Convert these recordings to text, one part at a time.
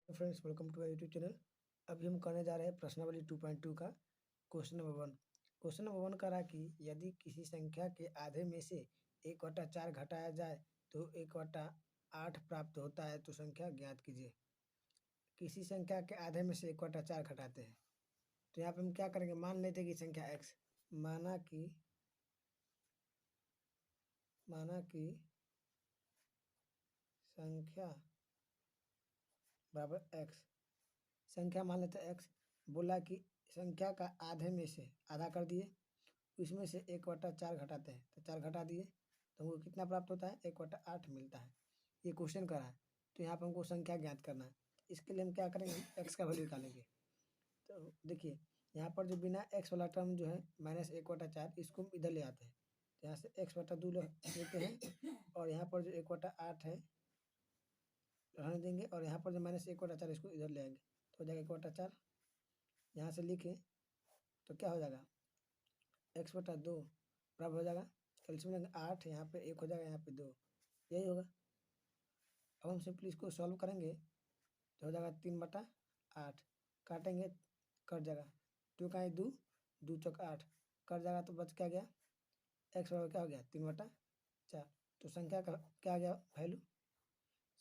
Friends, welcome to YouTube channel. अभी हम करने जा रहे हैं प्रश्नावली 2.2 का क्वेश्चन नंबर 1। क्वेश्चन नंबर 1 कह रहा है कि यदि किसी संख्या के आधे में से 1/4 घटाया जाए तो 1/8 प्राप्त होता है, तो संख्या ज्ञात कीजिए। किसी संख्या के आधे में से 1/4 घटाते हैं, तो यहाँ पे हम क्या करेंगे, मान लेते हैं कि संख्या x, माना कि संख्या बराबर x, संख्या मान लेते हैं x। बोला कि संख्या का आधे में से आधा कर दिए, इसमें से 1/4 घटाते हैं, तो 4 घटा दिए तो हमको कितना प्राप्त होता है, 1/8 मिलता है। ये क्वेश्चन करा है, तो यहाँ पर हमको संख्या ज्ञात करना है। इसके लिए हम क्या करेंगे, x का वैल्यू निकालेंगे। तो देखिए यहाँ पर जो बिना x वाला टर्म जो है -1/4, इसको हम इधर ले आते हैं, तो यहाँ से x/2 लेते हैं, और यहाँ पर जो 1/8 है रहने देंगे, और यहाँ पर जो -1/4 इसको इधर ले आएंगे, तो हो जाएगा 1/4। यहाँ से लिखे तो क्या हो जाएगा, x/2 बराबर हो जाएगा, कैल्सियम लेंगे 8, यहाँ पे 1 हो जाएगा, यहाँ पे 2, यही होगा। अब हम सिंपली इसको सॉल्व करेंगे तो हो जाएगा 3/8, काटेंगे कट जाएगा, 2 का 2, 2 चौक 8, कट जाएगा तो बच क्या गया, x बराबर क्या हो गया, 3/4। तो संख्या का क्या आ गया वैल्यू,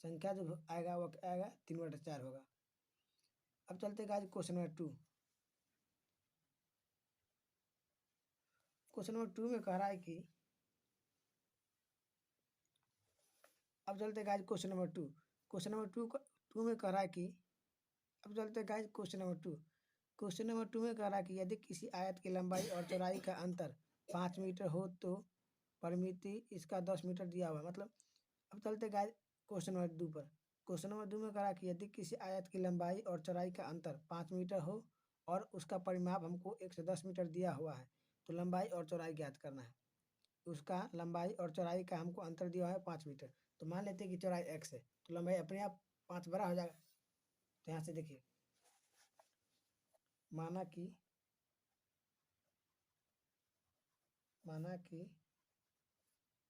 संख्या जो आएगा वो क्या आएगा, 3/4 होगा। अब चलते guys question number 2। Question number 2 में कह रहा है कि, अब चलते guys question number 2। Question number 2 में कह रहा है कि, अब चलते हैं guys question number 2। Question number 2 में कह रहा है कि यदि किसी आयत की लंबाई और चौड़ाई का अंतर 5 मीटर हो तो परिमिति इसका 10 मीटर दिया हुआ है। मतलब अब चलते गाइस क्वेश्चन नंबर 2 पर। क्वेश्चन नंबर 2 में कह रहा है कि यदि किसी आयत की लंबाई और चौड़ाई का अंतर 5 मीटर हो और उसका परिमाप हमको 1 से 10 मीटर दिया हुआ है, तो लंबाई और चौड़ाई ज्ञात करना है। उसका लंबाई और चौड़ाई का हमको अंतर दिया हुआ है 5 मीटर। तो मान लेते हैं कि चौड़ाई x है, तो लंबाई अपने आप 5 बड़ा हो जाएगा। तो यहाँ से देखिए, माना कि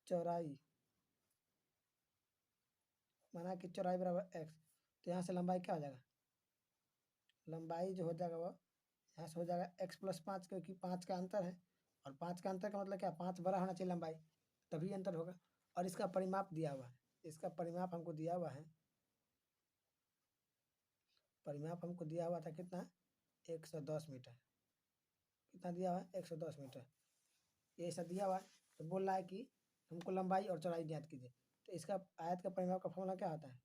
चौड़ाई बराबर x, तो यहाँ से लंबाई क्या हो जाएगा, लंबाई जो हो जाएगा वह यहाँ से हो जाएगा x+5, क्योंकि 5 का अंतर है, और 5 का अंतर का मतलब क्या, 5 बड़ा होना चाहिए लंबाई, तभी अंतर होगा। और इसका परिमाप दिया हुआ है, इसका परिमाप हमको दिया हुआ है, परिमाप हमको दिया हुआ था कितना, 110 मीटर। कितना दिया हुआ है, 110 मीटर, ये ऐसा दिया हुआ है। तो बोल रहा है कि हमको लंबाई और चौड़ाई ज्ञात कीजिए। तो इसका आयत का परिमाप का फॉर्मूला क्या होता है,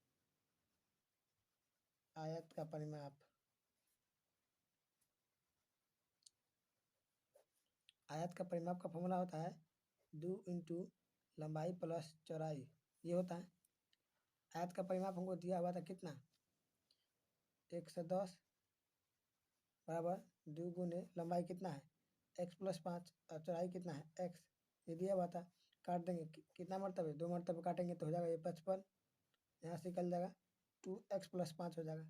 आयत का परिमाप, आयत का परिमाप का फॉर्मूला होता है 2 इंटू लंबाई प्लस चौड़ाई, ये होता है। आयत का परिमाप हमको दिया हुआ था कितना, 110 बराबर 2 गुने लंबाई कितना है, x+5, और चौड़ाई कितना है, x, ये दिया हुआ था। काट देंगे, कितना मरतबे, 2 मरतबे काटेंगे तो हो जाएगा ये 55, यहाँ से निकल जाएगा 2x+5 हो जाएगा,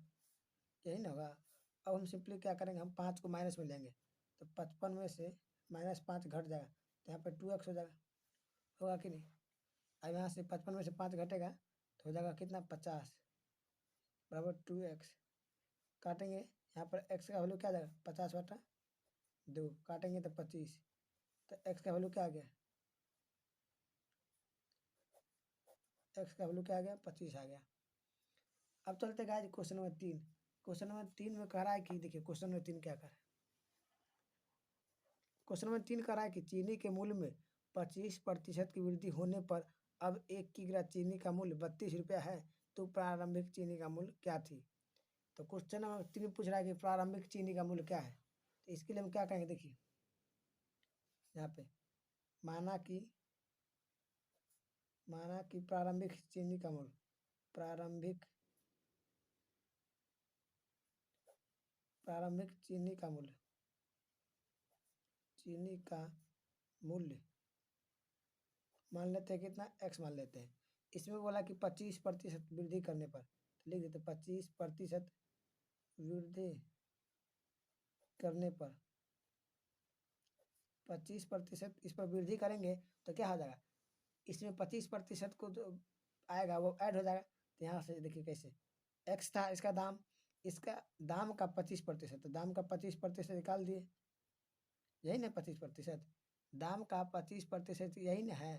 यही ना होगा। अब हम सिंपली क्या करेंगे, हम 5 को माइनस में लेंगे, तो 55 में से -5 घट जाएगा, तो यहाँ पर 2x हो जाएगा, होगा कि नहीं। अब यहाँ से 55 में से 5 घटेगा तो हो जाएगा कितना, 50 बराबर 2x। काटेंगे, यहाँ पर x का वैल्यू क्या आ जाएगा, 50/2, काटेंगे तो 25, तो x का वैल्यू क्या आ गया, x का वैल्यू क्या आ गया, 25 आ गया। अब चलते guys question number 3। Question number 3 में कह रहा है कि, देखिए क्वेश्चन नंबर 3 क्या कर रहा है, क्वेश्चन नंबर 3 कह रहा है कि चीनी के मूल्य में 25% की वृद्धि होने पर अब 1 किग्रा चीनी का मूल्य 32 रुपया है, तो प्रारंभिक चीनी का मूल्य क्या थी। तो क्वेश्चन नंबर 3 पूछ रहा है कि प्रारंभिक चीनी का मूल्य क्या है। तो इसके लिए हम क्या करेंगे, देखिए यहाँ पे माना कि प्रारंभिक चीनी का मूल्य, प्रारंभिक चीनी का मूल्य मान लेते हैं कितना, x मान लेते हैं। इसमें बोला कि 25% वृद्धि करने पर, तो लिख देते 25% वृद्धि करने पर, 25% इस पर वृद्धि करेंगे तो क्या हो जाएगा, इसमें 25% को जो आएगा वो ऐड हो जाएगा। तो यहाँ से देखिए कैसे, एक्स था इसका दाम, इसका दाम का 25%, तो दाम का 25% निकाल दिए, यही ना 25%, दाम का 25% यही ना है।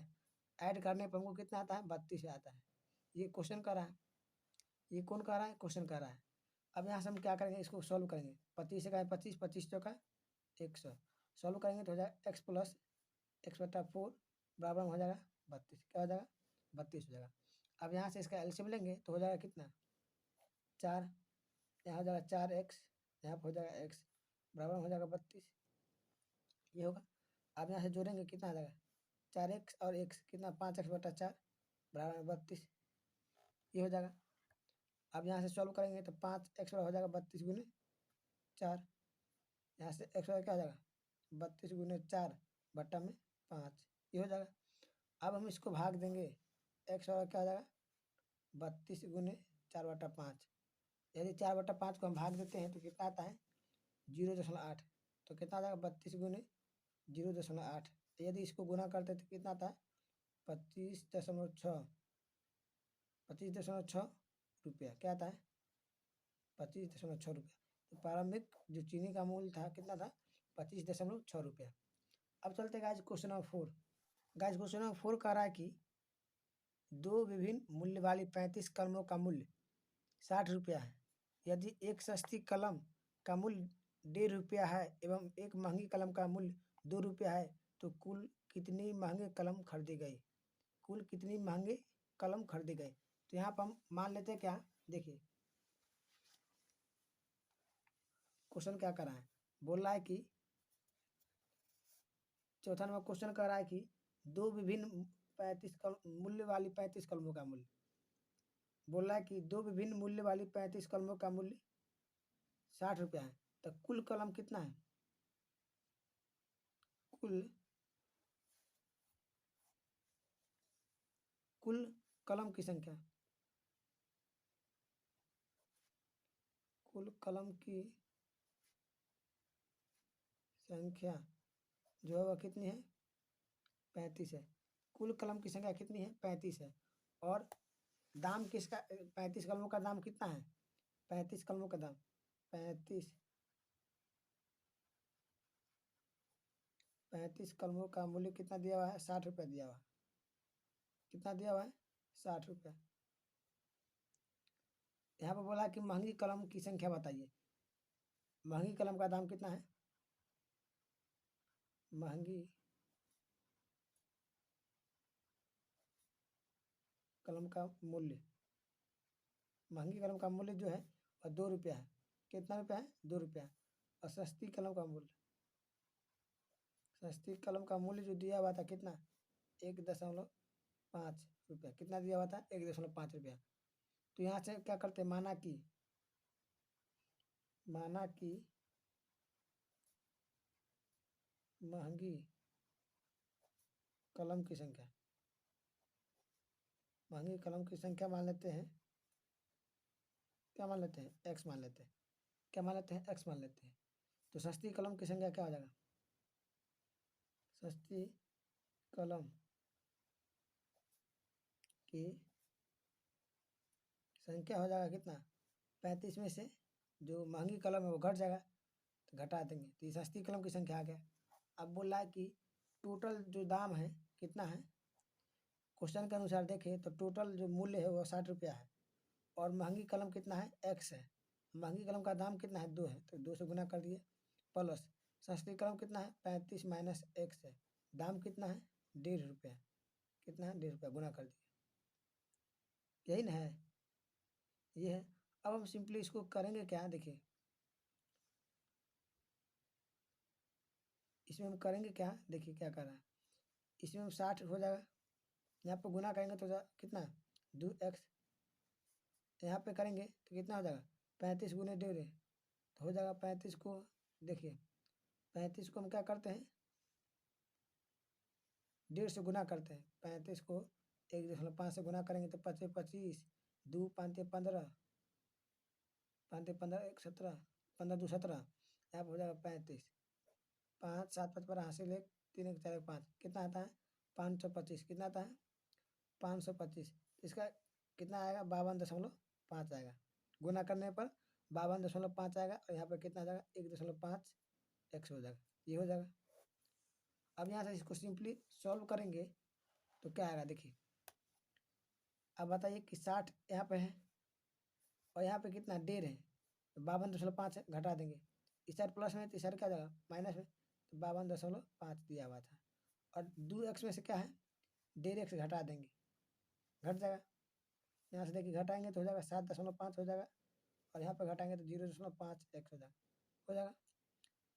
ऐड करने पर हमको कितना आता है, 32 आता है। ये क्वेश्चन कर रहा है, ये कौन कर रहा है, क्वेश्चन कर रहा है। अब यहाँ से हम क्या करेंगे, इसको सॉल्व करेंगे। 25 का 25, 25 चौका 100, सॉल्व करेंगे तो हो जाएगा एक्स प्लस एक्स बटा 4 बराबर हो जाएगा 32, क्या हो जाएगा 32 हो जाएगा। अब यहाँ से इसका एलसीएम लेंगे तो हो जाएगा कितना 4, यहाँ हो जाएगा 4x, यहाँ पर हो जाएगा x बराबर हो जाएगा 32, ये होगा। अब यहाँ से जोड़ेंगे कितना आ जाएगा 4x और x कितना 5x बटा 4 बराबर 32, ये हो जाएगा। अब यहाँ से सॉल्व करेंगे तो 5x बराबर हो जाएगा 32 गुने 4, यहाँ से x बराबर क्या हो जाएगा 32 गुने 4 बट्टा में 5, ये हो जाएगा। अब हम इसको भाग देंगे, x बराबर क्या हो जाएगा 32 गुने 4 बटा 5, यदि 4 बटा 5 को हम भाग देते हैं तो कितना आता है 0.8, तो कितना आ जाएगा 32 गुने 0.8। यदि इसको गुना करते तो कितना आता है 25.6, 25.6 रुपया, क्या आता है 25.6 रुपया। तो प्रारंभिक जो चीनी का मूल्य था कितना था 25.6 रुपया। अब चलते guys question number 4। Guys question number 4 कह रहा है कि दो विभिन्न मूल्य वाली 35 कलमों का मूल्य 60 रुपया है। यदि एक सस्ती कलम का मूल्य 1.5 रुपया है एवं एक महंगी कलम का मूल्य 2 रुपया है, तो कुल कितनी महंगे कलम खरीदी गई, कुल कितनी महंगे कलम खरीदी गई। तो यहाँ पर हम मान लेते हैं क्या, देखिए क्वेश्चन क्या कर रहा है, बोल रहा है कि चौथा नंबर क्वेश्चन कर रहा है कि दो विभिन्न 35 मूल्य वाली 35 कलमों का मूल्य, बोल रहा है कि दो विभिन्न मूल्य वाली 35 कलमों का मूल्य 60 रुपया है, तो कुल कलम कितना है, कुल कुल कलम की संख्या, कुल कलम की संख्या जो है वह कितनी है 35 है। कुल कलम की संख्या कितनी है 35 है। और दाम किसका 35 कलमों का दाम कितना है, 35 कलमों का दाम 35 कलमों का मूल्य कितना दिया हुआ है 60 रुपया दिया हुआ है, कितना दिया हुआ है 60 रुपया। यहाँ पर बोला कि महंगी कलम की संख्या बताइए, महंगी कलम का दाम कितना है, महंगी कलम का मूल्य, महंगी कलम का मूल्य जो है वह 2 रुपया है, कितना रुपया है 2 रुपया। और सस्ती कलम का मूल्य, सस्ती कलम का मूल्य जो दिया हुआ था कितना 1.5 रुपया, कितना दिया हुआ था 1.5 रुपया। तो यहाँ से क्या करते हैं, माना कि महंगी कलम की संख्या, महंगी कलम की संख्या मान लेते हैं, क्या मान लेते हैं एक्स मान लेते हैं, क्या मान लेते हैं एक्स मान लेते हैं। तो सस्ती कलम की संख्या क्या हो जाएगा, सस्ती कलम की संख्या हो जाएगा कितना 35 में से जो महंगी कलम है वो घट जाएगा, तो घटा देंगे तो ये सस्ती कलम की संख्या आ गया। अब बोल रहा है कि टोटल जो दाम है कितना है, क्वेश्चन के अनुसार देखें तो टोटल जो मूल्य है वो 60 रुपया है और महंगी कलम कितना है एक्स है, महंगी कलम का दाम कितना है 2 है, तो 2 से गुना कर दिए, प्लस सस्ती कलम कितना है 35 माइनस एक्स है, दाम कितना है 1.5 रुपया, कितना है 1.5 रुपया, गुना कर दिए, यही ना है, ये है। अब हम सिंपली इसको करेंगे क्या, देखिए इसमें हम करेंगे क्या, देखिए क्या कर रहा है, इसमें हम 60 हो जाएगा, यहाँ पर गुना करेंगे तो कितना 2x, यहाँ पे करेंगे तो कितना हो जाएगा 35 गुने 1.5 तो हो जाएगा 35 को, देखिए 35 को हम क्या करते हैं 1.5 से गुना करते हैं, 35 को 1.5 से गुना करेंगे तो 25 25, 2 5 15, 5 15 1 17, 15 2 17, यहाँ पर हो जाएगा 35, 5 7 5 पर हासिल 1 3 1 4 1 5, कितना आता है 525, कितना आता है 525, इसका कितना आएगा 52.5 आएगा, गुना करने पर 52.5 आएगा और यहाँ पर कितना आ जाएगा 1.5 एक्स हो जाएगा, ये हो जाएगा। अब यहाँ से इसको सिंपली सॉल्व करेंगे तो क्या आएगा देखिए। अब बताइए कि 60 यहाँ पे है और यहाँ पे कितना 1.5 है, तो 52.5 है, घटा देंगे। इस साइड प्लस में तो इस साइड क्या जाएगा माइनस में, तो 52.5 दिया हुआ था। और 2x में से क्या है 1.5 घटा देंगे, घट जाएगा। यहाँ से देखिए घटाएंगे तो हो जाएगा 7.5 हो जाएगा और यहाँ पर घटाएंगे तो 0.5 एक्स हो जाएगा।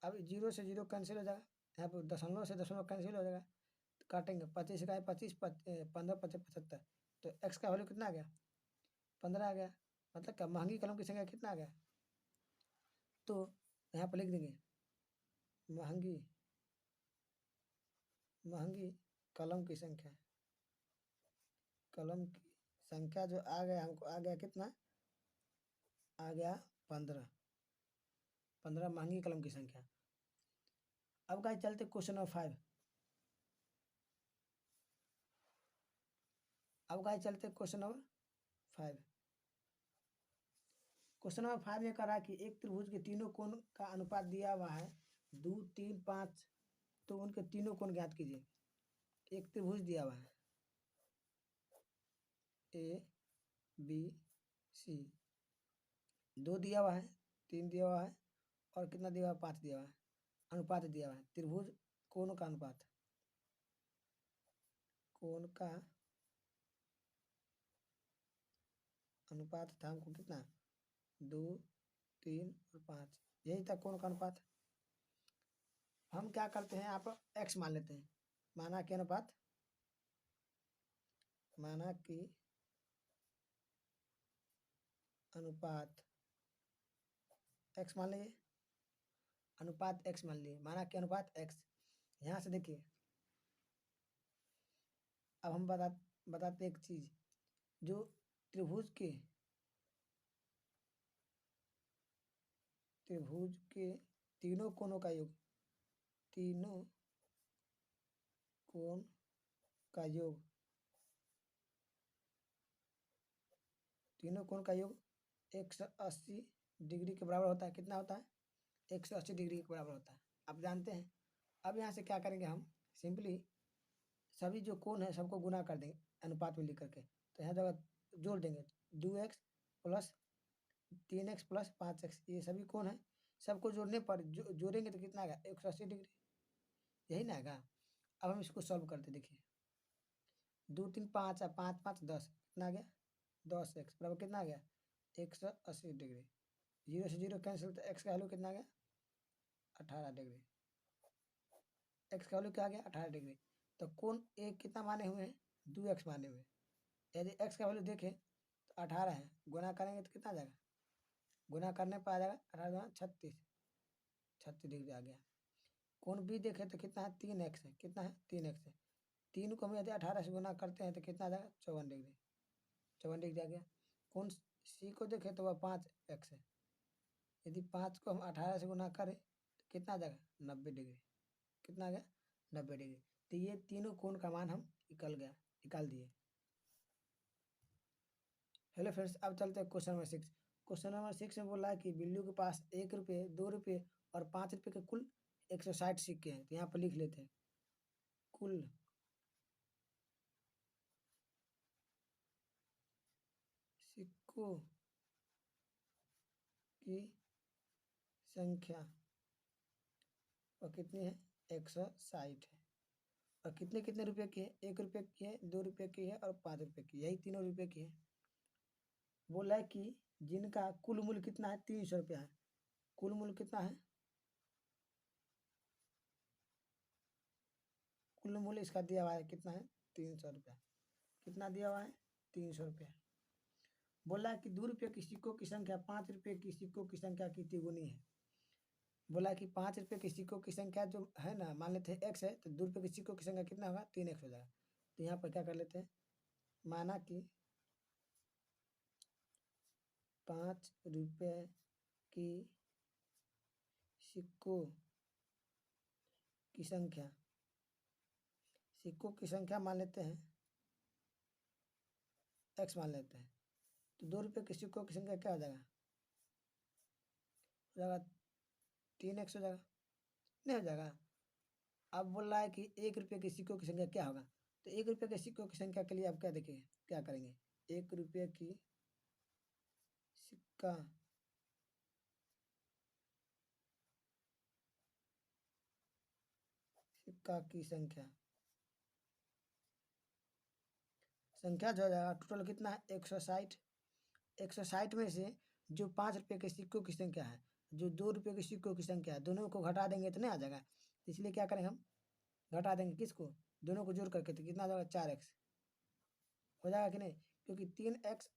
अब 0 से 0 कैंसिल हो जाएगा, यहाँ पर दशमलव से दशमलव कैंसिल हो जाएगा, तो काटेंगे 25 का 25, 15 25 75, तो एक्स का वैल्यू कितना आ गया 15 आ गया। मतलब क्या महंगी कलम की संख्या कितना आ गया, तो यहाँ पर लिख देंगे महंगी कलम की संख्या, कलम की संख्या जो आ गया हमको आ गया कितना आ गया 15 महंगी कलम की संख्या। अब गाइस चलते क्वेश्चन नंबर 5। अब गाइस चलते क्वेश्चन नंबर 5। क्वेश्चन नंबर 5 में कह रहा है कि एक त्रिभुज के तीनों कोण का अनुपात दिया हुआ है 2 3 5, तो उनके तीनों कोण ज्ञात कीजिए। एक त्रिभुज दिया हुआ है ए बी सी, 2 दिया हुआ है, 3 दिया हुआ है और कितना दिया हुआ है 5 दिया हुआ है। अनुपात दिया हुआ है त्रिभुज कोण का अनुपात, कोण का अनुपात था हमको कितना 2 3 और 5, यही था कोण का अनुपात। हम क्या करते हैं आप x मान लेते हैं, माना कि अनुपात, माना कि अनुपात x मान लीजिए, अनुपात x मान लीजिए, माना कि अनुपात x। यहाँ से देखिए अब हम बताते एक चीज, जो त्रिभुज के तीनों कोणों का योग, तीनों कोण का योग, तीनों कोण का योग 180 डिग्री के बराबर होता है। कितना होता है 180 डिग्री के बराबर होता है, आप जानते हैं। अब यहाँ से क्या करेंगे हम सिंपली सभी जो कोण है सबको गुना कर देंगे अनुपात में लिख करके, तो यहाँ जगह जोड़ देंगे 2x plus 3x plus 5x, ये सभी कोण है, सबको जोड़ने पर जोड़ेंगे तो कितना आएगा 180 डिग्री, यही ना आएगा। अब हम इसको सॉल्व करते देखिए, 2 3 5 और 5 5 10, कितना आ गया 10x बराबर कितना आ गया 180 डिग्री। 0 से 0 कैंसिल, तो x का वैल्यू कितना आ गया 18 डिग्री, x का वैल्यू क्या आ गया 18 डिग्री। तो कोण ए कितना माने हुए हैं 2x माने हुए, यदि x का वैल्यू देखें तो 18 है, गुना करेंगे तो कितना आ जाएगा, गुना करने पर आ जाएगा 18 36 डिग्री आ गया। कोण बी देखें तो कितना है 3x है, कितना है 3x है, 3 को हम यदि 18 से गुना करते हैं तो कितना आ जाएगा 54 डिग्री, 54 डिग्री आ गया। कोण सी को देखें तो वह 5x है, यदि 5 को हम 18 से गुना करें तो कितना आ जाएगा 90 डिग्री, कितना आ गया 90 डिग्री। तो ये तीनों कोण का मान हम निकाल दिए। हेलो फ्रेंड्स, अब चलते हैं क्वेश्चन नंबर 6। क्वेश्चन नंबर 6 में बोल रहा है कि बिल्लू के पास 1 रुपये 2 रुपये और 5 रुपये के कुल 160 सिक्के हैं। तो यहाँ पर लिख लेते हैं कुल सिक्कों की संख्या और कितनी है 160 है, और कितने कितने रुपए की है 1 रुपये की है 2 रुपये की है और 5 रुपये की, यही तीनों रुपये की है। बोला है कि जिनका कुल मूल्य कितना है 300 रुपया है, कुल मूल्य कितना है, कुल मूल्य इसका दिया हुआ है कितना है 300 रुपया, कितना दिया हुआ है 300 रुपया। बोला है कि 2 रुपये की सिक्कों की संख्या 5 रुपये की सिक्कों की संख्या की तिगुनी है। बोला कि 5 रुपये की सिक्कों की संख्या जो है ना, मान लेते हैं x है, तो 2 रुपये की सिक्कों की संख्या कितना होगा 3x हो जाएगा। तो यहाँ पर क्या कर लेते हैं, माना कि 5 रुपये की सिक्कों की संख्या, सिक्कों की संख्या मान लेते हैं x मान लेते हैं, तो 2 रुपये के सिक्कों की संख्या क्या हो जाएगा हो जाएगा 3x हो जाएगा, नहीं हो जाएगा। अब बोल रहा है कि 1 रुपये के सिक्कों की संख्या क्या होगा, तो 1 रुपये के सिक्कों की संख्या के लिए आप क्या देखेंगे, क्या करेंगे, 1 रुपये की सिक्का सिक्का की संख्या संख्या जो हो जाएगा टोटल कितना है 160। 160 में से जो 5 रुपये के सिक्कों की संख्या है, जो 2 रुपये के सिक्कों की संख्या है, दोनों को घटा देंगे तो नहीं आ जाएगा। तो इसलिए क्या करेंगे हम, घटा देंगे किसको, दोनों को जोड़ करके, तो कितना आ जाएगा 4x हो जाएगा कि नहीं, क्योंकि 3x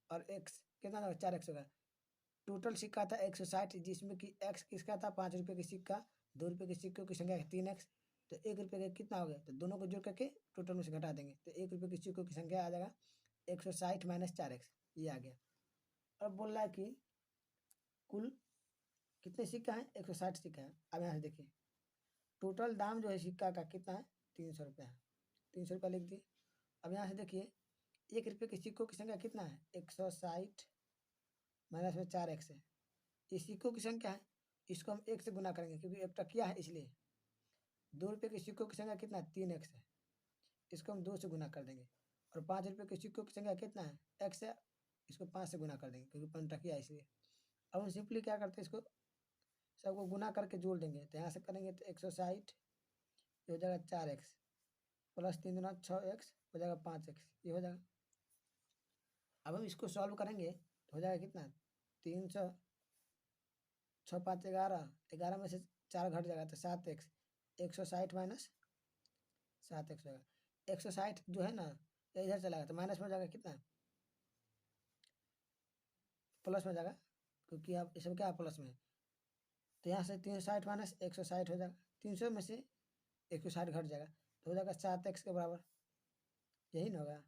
और x कितना आ जाएगा 4x होगा। टोटल सिक्का था 160, जिसमें कि x किसका था 5 रुपये की सिक्का, 2 रुपये के सिक्कों की संख्या 3x, तो 1 रुपये का कितना हो गया, तो दोनों को जोड़ करके टोटल में से घटा देंगे, तो 1 रुपये के सिक्कों की संख्या आ जाएगा 160 माइनस 4x, ये आ गया। अब बोल रहा है कि कुल कितने सिक्का है, 160 सिक्का है। अब यहाँ से देखिए टोटल दाम जो है सिक्का का कितना है, 300 रुपया है, 300 रुपया लिख दिए। अब यहाँ से देखिए 1 रुपये के सिक्कों की संख्या कितना है, 160 माइनस में 4x है, ये सिक्कों की संख्या है, इसको हम 1 से गुना करेंगे क्योंकि एक टकिया है इसलिए। 2 रुपये के सिक्कों की संख्या कितना है, 3x है, इसको हम 2 से गुना कर देंगे। और 5 रुपये के सिक्कों की संख्या कितना है, x है, इसको 5 से गुना कर देंगे क्योंकि पंटकिया है इसलिए। अब हम सिंपली क्या करते हैं, इसको सबको गुना करके जोड़ देंगे, तो यहाँ से करेंगे तो 160 ये हो जाएगा 4x प्लस 3 दूना 6x हो जाएगा 5x, ये हो जाएगा। अब हम इसको सॉल्व करेंगे तो हो जाएगा कितना, 300, 6×5 = 11, 11 में से 4 घट जाएगा तो 7x, 160 माइनस 7x होगा। 160 जो है ना ये इधर चला गया तो माइनस में हो जाएगा कितना, प्लस में जाएगा, क्योंकि अब इसमें क्या प्लस में है, तो यहाँ से 360 माइनस 160 हो जाएगा, 300 में से 160 घट जाएगा तो हो जाएगा 7x के बराबर, यही ना होगा।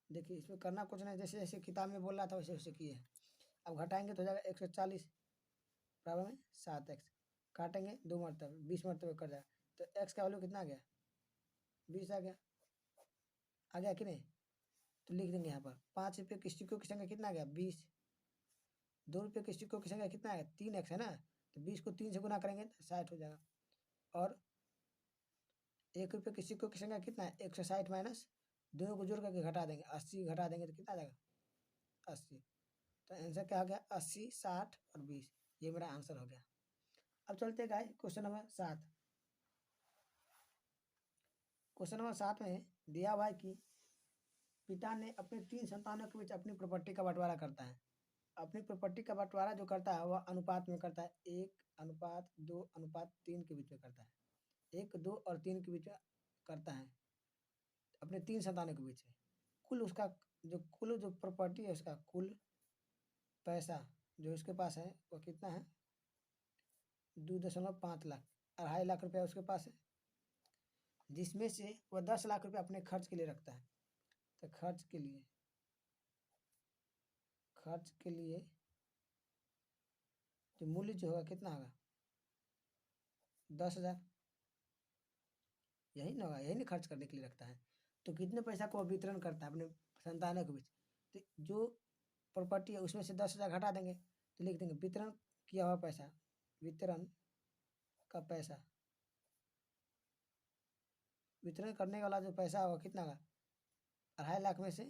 देखिए इसमें करना कुछ नहीं, जैसे जैसे किताब में बोल रहा था वैसे वैसे किए। अब घटाएंगे तो हो जाएगा 140 बराबर में 7x, काटेंगे 2 मरतबे 20 मरतबे कट जाएगा, तो x का वैल्यू कितना आ गया, 20 आ गया, आ गया कि नहीं। तो लिख देंगे यहाँ पर 5 रुपये के सिक्कों की संख्या कितना आ गया 20, 2 रुपये के सिक्कों की संख्या कितना है 3x है ना, तो 20 को 3 से गुना करेंगे तो 60 हो जाएगा। और 1 रुपये के सिक्कों की संख्या कितना है 160 माइनस, दोनों को जोड़ करके घटा देंगे 80 घटा देंगे तो कितना आ जाएगा 80। तो आंसर क्या हो गया 80, 60 और 20, ये मेरा आंसर हो गया। अब चलते guys question number 7। Question number 7 में दिया हुआ है कि पिता ने अपने 3 संतानों के बीच अपनी प्रॉपर्टी का बंटवारा करता है। अपनी प्रॉपर्टी का बंटवारा जो करता है वह अनुपात में करता है, 1:2:3 के बीच में करता है, 1, 2 और 3 के बीच में करता है अपने 3 संतानों के बीच में। कुल उसका जो प्रॉपर्टी है उसका कुल पैसा जो इसके पास है वो कितना है 2.5 लाख, 2.5 लाख रुपया उसके पास है, जिसमें से वह 10 लाख रुपया अपने खर्च के लिए रखता है। तो खर्च के लिए जो मूल्य जो होगा कितना होगा 10,000, यही ना होगा, यही नहीं खर्च करने के लिए रखता है। तो कितने पैसा को वितरण करता है अपने संतानों के बीच, तो जो प्रॉपर्टी है उसमें से 10,000 घटा देंगे तो लिख देंगे वितरण किया हुआ पैसा, वितरण का पैसा, वितरण करने वाला जो पैसा होगा कितना होगा 2.5 लाख में से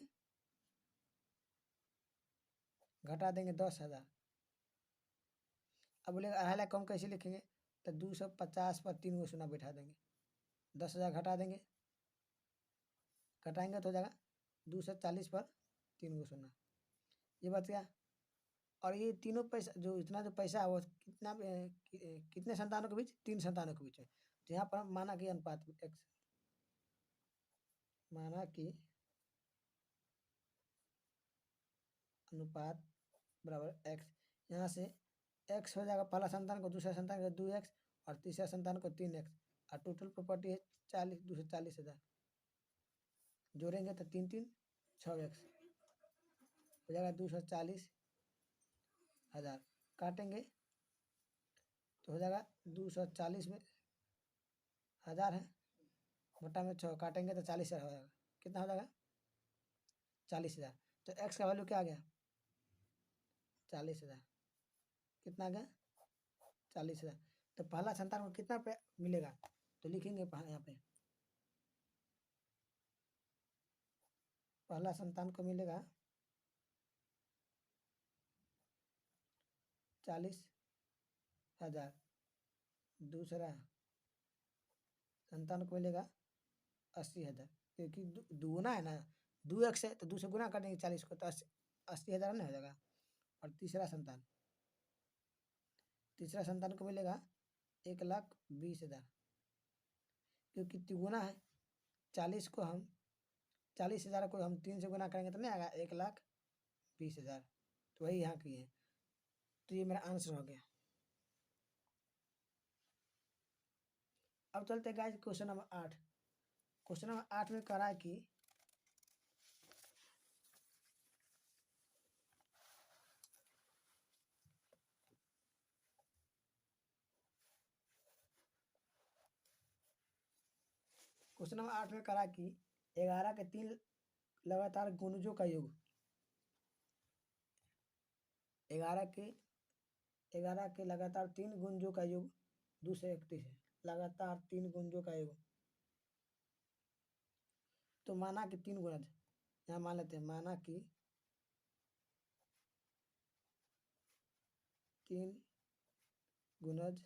घटा देंगे 10,000। अब बोलेगा 2.5 लाख को हम कैसे लिखेंगे, तो 250 पर 3 गो शून्य बैठा देंगे, 10,000 घटा देंगे, घटाएंगे तो हो जाएगा 240 पर 3 गो शून्य, ये बात क्या। और ये तीनों पैसा जो इतना जो पैसा है वो कितना कितने संतानों के बीच, 3 संतानों के बीच में। तो यहाँ पर हम माना कि अनुपात x, माना कि अनुपात बराबर x, यहाँ से x हो जाएगा पहला संतान को, दूसरा संतान को 2x और तीसरा संतान को 3x, और टोटल प्रॉपर्टी है 240,000, जोड़ेंगे तो 3 3 6x हो जाएगा 240,000, काटेंगे तो हो जाएगा 240 में 1000 है, बटा में 6 काटेंगे तो 40,000 हो जाएगा, कितना हो जाएगा 40,000। तो x का वैल्यू क्या आ गया 40,000, कितना आ गया 40,000। तो पहला संतान को कितना पे मिलेगा, तो लिखेंगे यहाँ पे पहला संतान को मिलेगा 40,000, दूसरा संतान को मिलेगा 80,000, क्योंकि दुगुना है ना, 2x है तो 2 से गुना कर देंगे 40 को, तो 80,000 नहीं हो जाएगा। और तीसरा संतान को मिलेगा 1,20,000, क्योंकि तिगुना है, 40,000 को हम 3 से गुना करेंगे तो नहीं आएगा 1,20,000, तो वही यहाँ की है। तो ये मेरा आंसर हो गया। अब चलते हैं guys question number 8। Question number 8 में कह रहा है कि क्वेश्चन नंबर 8 में कह रहा है कि 11 के 3 लगातार गुणजों का योग, 11 के लगातार 3 गुणजों का योग 231 है। लगातार 3 गुणजों का योग, तो माना कि 3 गुणज, यहाँ मान लेते हैं, माना कि 3 गुणज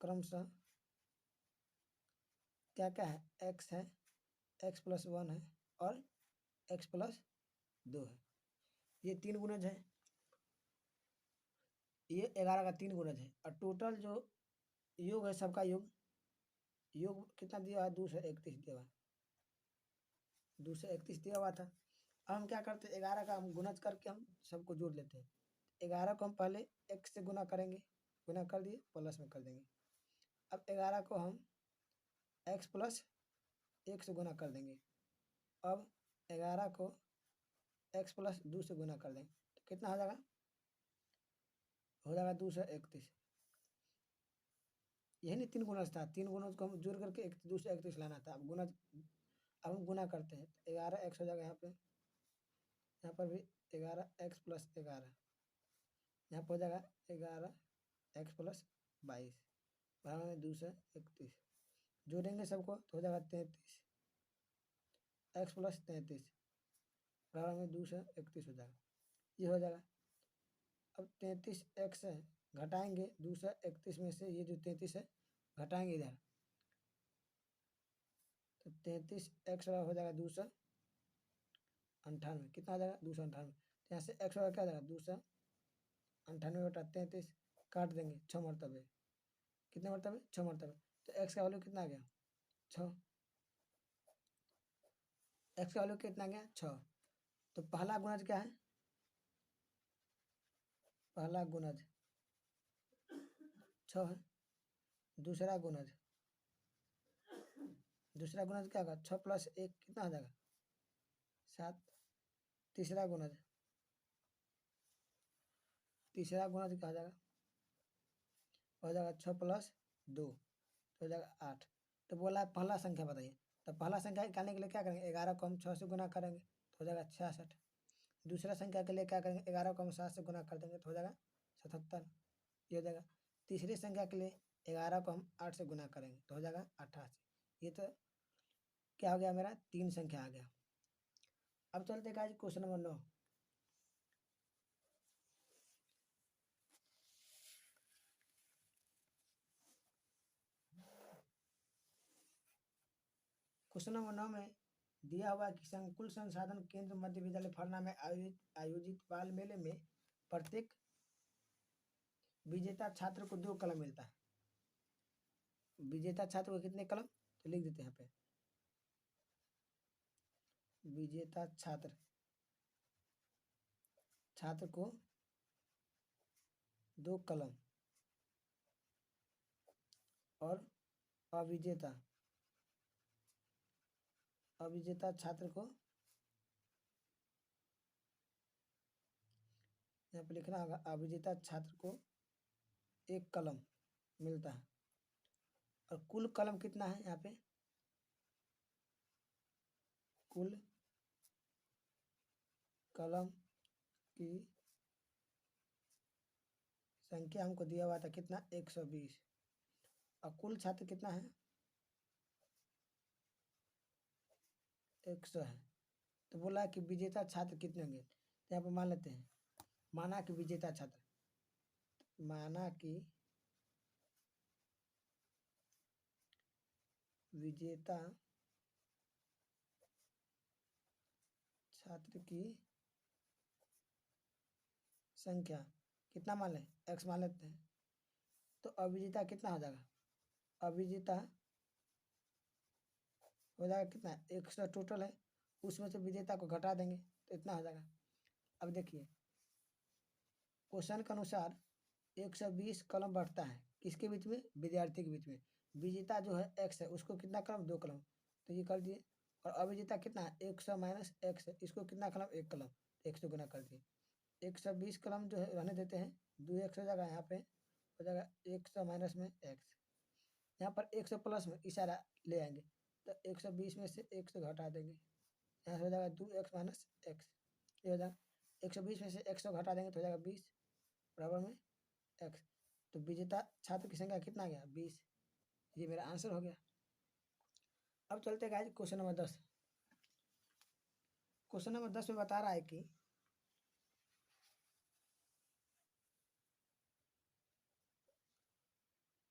क्रमशः क्या क्या है, x है, x+1 है और x+2 है। ये 3 गुणज है, ये 11 का 3 गुणज है, और टोटल जो योग है सबका योग कितना दिया हुआ है, 231 दिया हुआ है, 231 दिया हुआ था। अब हम क्या करते हैं, 11 का हम गुणज करके हम सबको जोड़ लेते हैं। 11 को हम पहले x से गुना करेंगे, गुना कर दिए प्लस में कर देंगे। अब 11 को हम x+1 से गुना कर देंगे। अब 11 को x+2 से गुना कर देंगे, तो कितना हो जाएगा, 231। यही नहीं 3 गुणज था, 3 गुणज को हम जोड़ करके 231 लाना था। अब हम गुना करते हैं, 11x हो जाएगा यहाँ पे, यहाँ पर भी 11x+11, यहाँ पर हो जाएगा 11x+22 बराबर में 231। जोड़ेंगे सबको तो हो जाएगा 33x+33 बराबर में 231 हो जाएगा, ये हो जाएगा। अब 33x है, घटाएंगे 231 में से, ये जो 33 है घटाएंगे इधर, तो 33x हो जाएगा 298, कितना आ जाएगा 298। तो यहाँ से x क्या आ जाएगा 298 बटा 33, काट देंगे 6 मरतबे, कितने मरतबे 6 मरतबे, तो x का वैल्यू कितना आ गया 6, x का वैल्यू कितना आ गया 6। तो पहला गुणज क्या है, पहला गुणज 6 है, दूसरा गुणज क्या होगा 6+1 कितना हो जाएगा 7, तीसरा गुणज क्या हो जाएगा, हो जाएगा 6+2 तो हो जाएगा 8। तो बोला पहला संख्या बताइए, तो पहला संख्या निकालने के लिए क्या करेंगे, 11 को हम 6 से गुना करेंगे तो हो जाएगा 66। दूसरा संख्या के लिए क्या करेंगे, 11 को हम 7 से गुना कर देंगे तो हो जाएगा 77, ये हो जाएगा। तीसरी संख्या के लिए 11 को हम 8 से गुना करेंगे तो हो जाएगा 88। ये तो क्या हो गया, मेरा 3 संख्या आ गया। अब चलते guys question number 9। Question number 9 में दिया हुआ कि संकुल संसाधन केंद्र मध्य विद्यालय फरना में आयोजित बाल मेले में प्रत्येक विजेता छात्र को 2 कलम मिलता है। विजेता छात्र को कितने कलम, तो लिख देते हैं यहाँ पे, विजेता छात्र को 2 कलम और अविजेता छात्र को, यहाँ पे लिखना होगा, अविजेता छात्र को 1 कलम मिलता है। और कुल कलम कितना है, यहाँ पे कुल कलम की संख्या हमको दिया हुआ था कितना 120 और कुल छात्र कितना है 100 है। तो बोला कि विजेता छात्र कितने होंगे, तो यहाँ पर मान लेते हैं माना कि विजेता छात्र, माना कि विजेता छात्र की संख्या कितना मान लें x मान लेते हैं। तो अविजेता कितना हो जाएगा, अविजेता हो जाएगा कितना 100 टोटल है, उसमें से विजेता को घटा देंगे तो इतना हो जाएगा। अब देखिए क्वेश्चन के अनुसार 120 कलम बढ़ता है किसके बीच में, विद्यार्थी के बीच में। विजेता जो है x है उसको कितना कलम 2 कलम, तो ये कर दिए। और अविजेता कितना है 100 माइनस x है, इसको कितना कलम 1 कलम, 100 गुना कर दिए। 120 कलम जो है रहने देते हैं, 2x हो जाएगा, यहाँ पे हो जाएगा 100 माइनस में x, यहाँ पर 100 प्लस में इशारा ले आएंगे तो 120 में से 100 घटा देंगे, यहाँ से हो जाएगा 2x माइनस x, ये हो जाएगा 120 में से 100 घटा देंगे तो हो जाएगा 20 बराबर में x। तो विजेता छात्र की संख्या कितना आ गया 20, ये मेरा आंसर हो गया। अब चलते हैं guys question number 10। Question number 10 में बता रहा है कि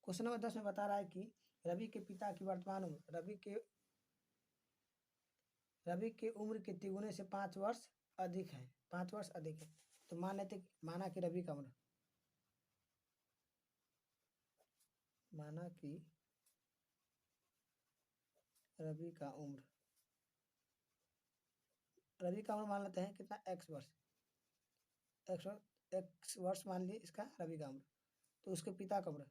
क्वेश्चन नंबर 10 में बता रहा है कि रवि के पिता की वर्तमान उम्र रवि के उम्र के तिगुने से 5 वर्ष अधिक है, 5 वर्ष अधिक है। तो माना कि रवि का उम्र, माना कि रवि का उम्र मान लेते हैं कितना x वर्ष, x वर्ष मान लिए इसका रवि का उम्र। तो उसके पिता का उम्र,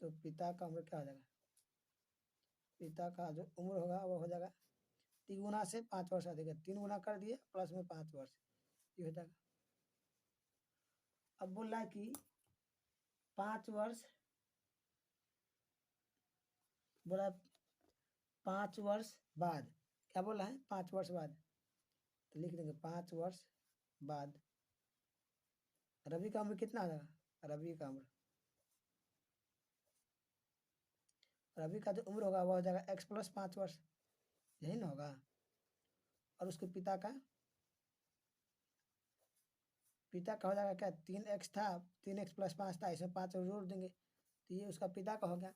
तो पिता का उम्र क्या हो जाएगा, पिता का जो उम्र होगा वो हो जाएगा तिगुना से 5 वर्ष अधिक है, 3 गुना कर दिए प्लस में 5 वर्ष, ये हो जाएगा। अब बोल रहा है कि 5 वर्ष, बोला 5 वर्ष बाद, क्या बोला है 5 वर्ष बाद, तो लिख देंगे 5 वर्ष बाद रवि का उम्र कितना आ जाएगा, रवि का जो उम्र होगा वह हो जाएगा x प्लस 5 वर्ष, यही ना होगा। और उसके पिता का हो जाएगा क्या 3x था, 3x प्लस 5 था, इसमें 5 जोड़ देंगे तो ये उसका पिता का हो गया।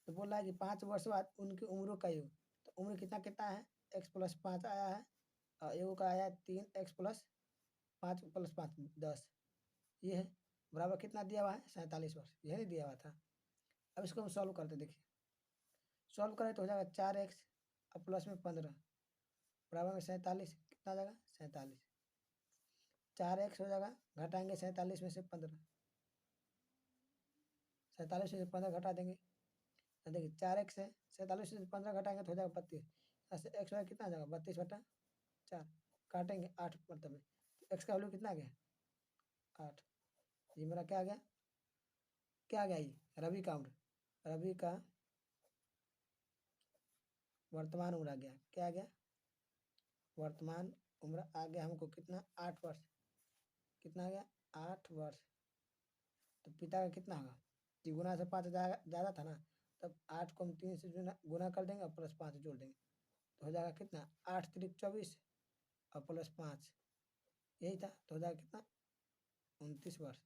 तो बोल रहा है कि 5 वर्ष बाद उनकी उम्रों का योग, तो उम्र कितना कितना है x प्लस 5 आया है और योग का आया है 3x प्लस 5 प्लस 5 10, ये है बराबर कितना दिया हुआ है 47 वर्ष, यही नहीं दिया हुआ था। अब इसको हम सॉल्व करते देखिए, सॉल्व करें तो हो जाएगा 4x और प्लस में 15 बराबर में 47, कितना आ जाएगा 47, 4x हो जाएगा, घटाएंगे 47 में से 15, 47 में से 15 घटा देंगे तो देखिए 4x है, 47 में से 15 घटाएंगे तो हो जाएगा 32, ऐसे x हो कितना आ जाएगा 32 बटा 4, काटेंगे 8 मतलब में, तो x का वैल्यू कितना आ गया 8, ये मेरा क्या आ गया, ये रवि का उम्र, रवि का वर्तमान उम्र आ गया, क्या आ गया वर्तमान उम्र आ गया हमको कितना 8 वर्ष, कितना आ गया 8 वर्ष। तो पिता का कितना होगा, तिगुना से 5 ज़्यादा था ना, तब 8 को हम 3 से गुना कर देंगे और प्लस 5 जोड़ देंगे तो हो जाएगा कितना 8 3 24 और प्लस 5, यही था, तो हो जाएगा कितना 29 वर्ष,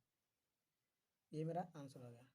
ये मेरा आंसर हो गया।